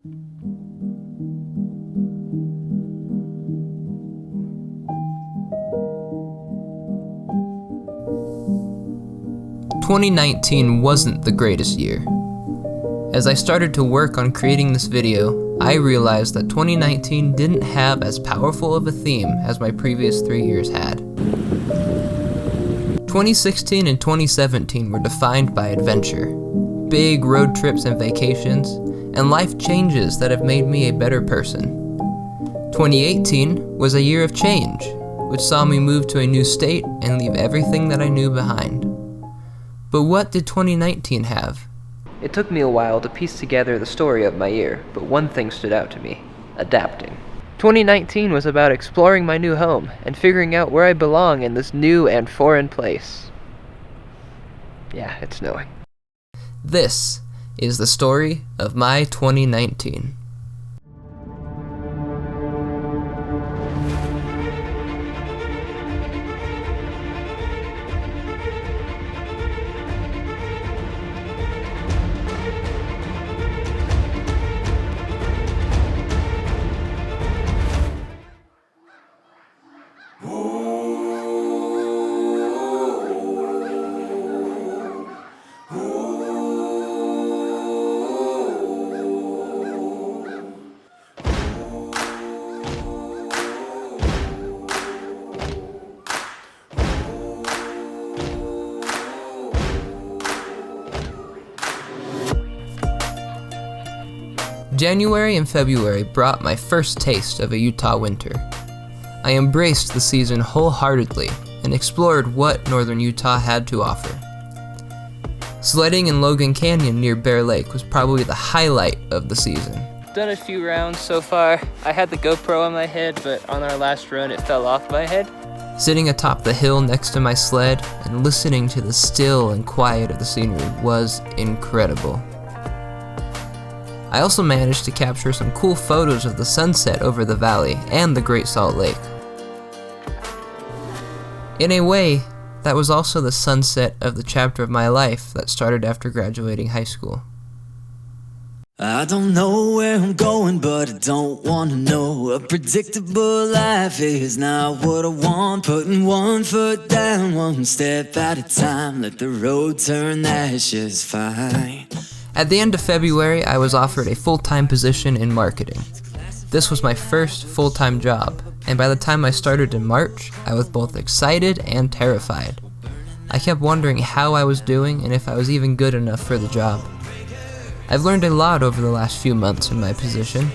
"2019 wasn't the greatest year. As I started to work on creating this video, I realized that 2019 didn't have as powerful of a theme as my previous 3 years had. 2016 and 2017 were defined by adventure, big road trips and vacations, and life changes that have made me a better person. 2018 was a year of change, which saw me move to a new state and leave everything that I knew behind. But what did 2019 have? It took me a while to piece together the story of my year, but one thing stood out to me: adapting. 2019 was about exploring my new home and figuring out where I belong in this new and foreign place. Yeah, it's snowing. This is the story of my 2019. January and February brought my first taste of a Utah winter. I embraced the season wholeheartedly and explored what northern Utah had to offer. Sledding in Logan Canyon near Bear Lake was probably the highlight of the season. Done a few rounds so far. I had the GoPro on my head, but on our last run it fell off my head. Sitting atop the hill next to my sled and listening to the still and quiet of the scenery was incredible. I also managed to capture some cool photos of the sunset over the valley and the Great Salt Lake. In a way, that was also the sunset of the chapter of my life that started after graduating high school. I don't know where I'm going, but I don't want to know. A predictable life is not what I want. Putting one foot down, one step at a time. Let the road turn, that's just fine. At the end of February, I was offered a full-time position in marketing. This was my first full-time job, and by the time I started in March, I was both excited and terrified. I kept wondering how I was doing and if I was even good enough for the job. I've learned a lot over the last few months in my position.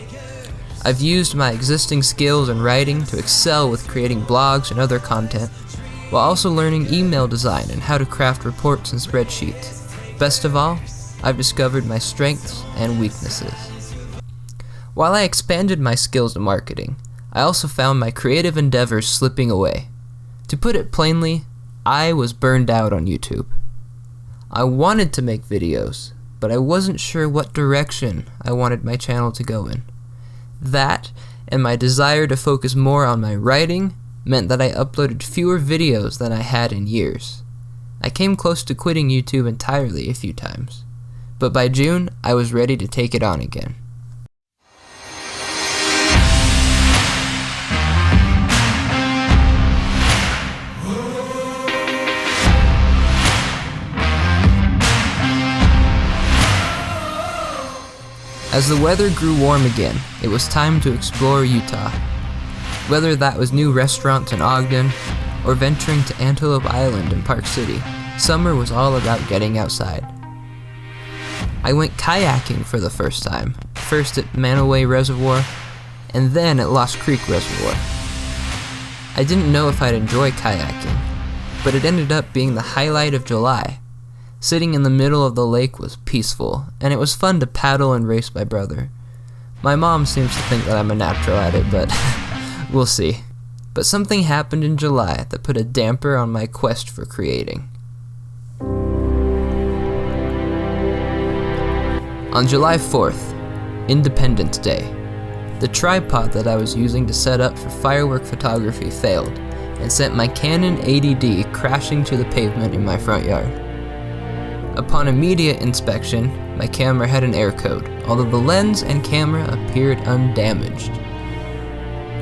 I've used my existing skills in writing to excel with creating blogs and other content, while also learning email design and how to craft reports and spreadsheets. Best of all, I've discovered my strengths and weaknesses. While I expanded my skills in marketing, I also found my creative endeavors slipping away. To put it plainly, I was burned out on YouTube. I wanted to make videos, but I wasn't sure what direction I wanted my channel to go in. That, and my desire to focus more on my writing, meant that I uploaded fewer videos than I had in years. I came close to quitting YouTube entirely a few times. But by June, I was ready to take it on again. As the weather grew warm again, it was time to explore Utah. Whether that was new restaurants in Ogden, or venturing to Antelope Island in Park City, summer was all about getting outside. I went kayaking for the first time, first at Manaway Reservoir, and then at Lost Creek Reservoir. I didn't know if I'd enjoy kayaking, but it ended up being the highlight of July. Sitting in the middle of the lake was peaceful, and it was fun to paddle and race my brother. My mom seems to think that I'm a natural at it, but we'll see. But something happened in July that put a damper on my quest for creating. On July 4th, Independence Day, the tripod that I was using to set up for firework photography failed and sent my Canon 80D crashing to the pavement in my front yard. Upon immediate inspection, my camera had an error code, although the lens and camera appeared undamaged.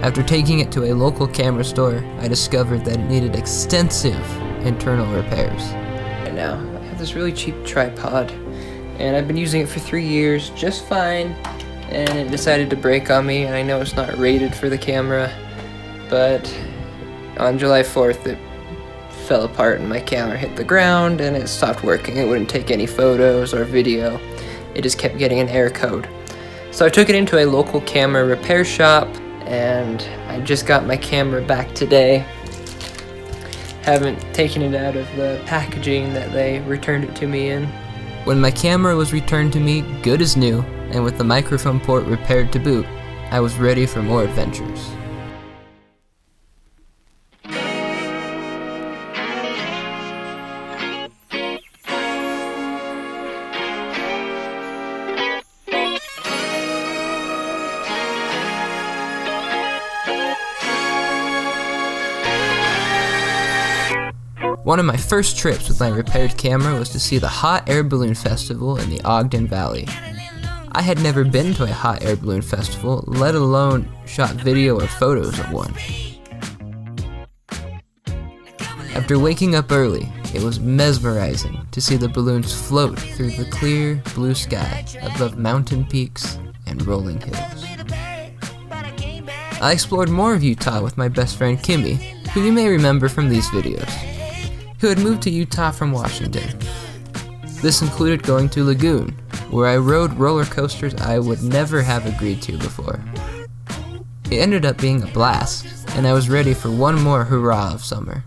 After taking it to a local camera store, I discovered that it needed extensive internal repairs. Right now, I have this really cheap tripod, and I've been using it for 3 years just fine, and it decided to break on me, and I know it's not rated for the camera, but on July 4th it fell apart and my camera hit the ground and it stopped working. It wouldn't take any photos or video. It just kept getting an error code. So I took it into a local camera repair shop, and I just got my camera back today. Haven't taken it out of the packaging that they returned it to me in. When my camera was returned to me good as new, and with the microphone port repaired to boot, I was ready for more adventures. One of my first trips with my repaired camera was to see the Hot Air Balloon Festival in the Ogden Valley. I had never been to a hot air balloon festival, let alone shot video or photos of one. After waking up early, it was mesmerizing to see the balloons float through the clear blue sky above mountain peaks and rolling hills. I explored more of Utah with my best friend Kimmy, who you may remember from these videos, who had moved to Utah from Washington. This included going to Lagoon, where I rode roller coasters I would never have agreed to before. It ended up being a blast, and I was ready for one more hurrah of summer.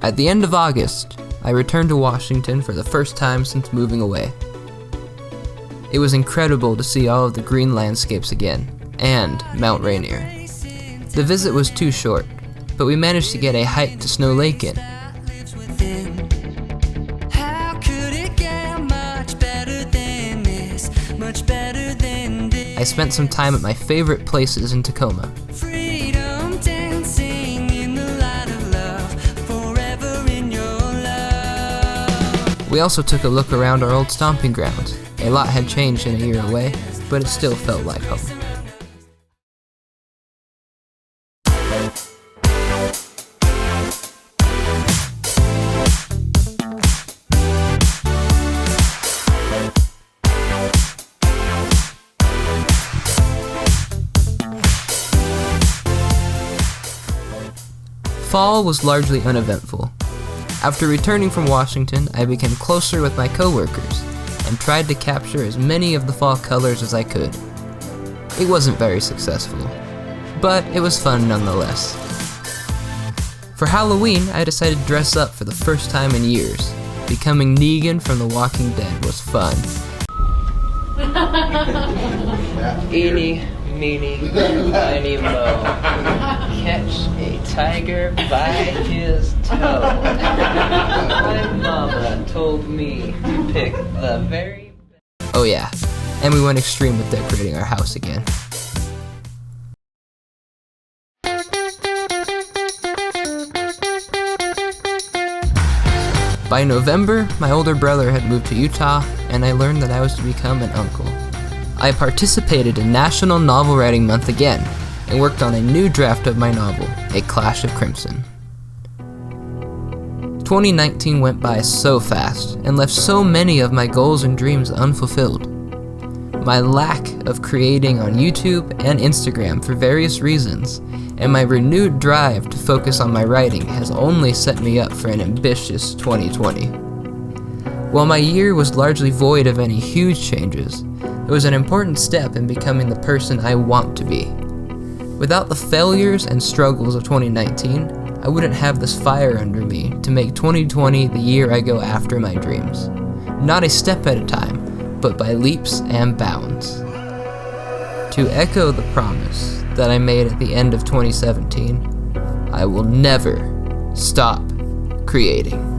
At the end of August, I returned to Washington for the first time since moving away. It was incredible to see all of the green landscapes again, and Mount Rainier. The visit was too short, but we managed to get a hike to Snow Lake in. I spent some time at my favorite places in Tacoma. We also took a look around our old stomping grounds. A lot had changed in a year away, but it still felt like home. Fall was largely uneventful. After returning from Washington, I became closer with my coworkers and tried to capture as many of the fall colors as I could. It wasn't very successful, but it was fun nonetheless. For Halloween, I decided to dress up for the first time in years. Becoming Negan from The Walking Dead was fun. Eeny, meeny, miny, moe. Catch a tiger by his toe. My mama told me to pick the very best. Oh yeah, and we went extreme with decorating our house again. By November, my older brother had moved to Utah, and I learned that I was to become an uncle. I participated in National Novel Writing Month again, and worked on a new draft of my novel, A Clash of Crimson. 2019 went by so fast, and left so many of my goals and dreams unfulfilled. My lack of creating on YouTube and Instagram for various reasons, and my renewed drive to focus on my writing has only set me up for an ambitious 2020. While my year was largely void of any huge changes, it was an important step in becoming the person I want to be. Without the failures and struggles of 2019, I wouldn't have this fire under me to make 2020 the year I go after my dreams. Not a step at a time, but by leaps and bounds. To echo the promise that I made at the end of 2017, I will never stop creating.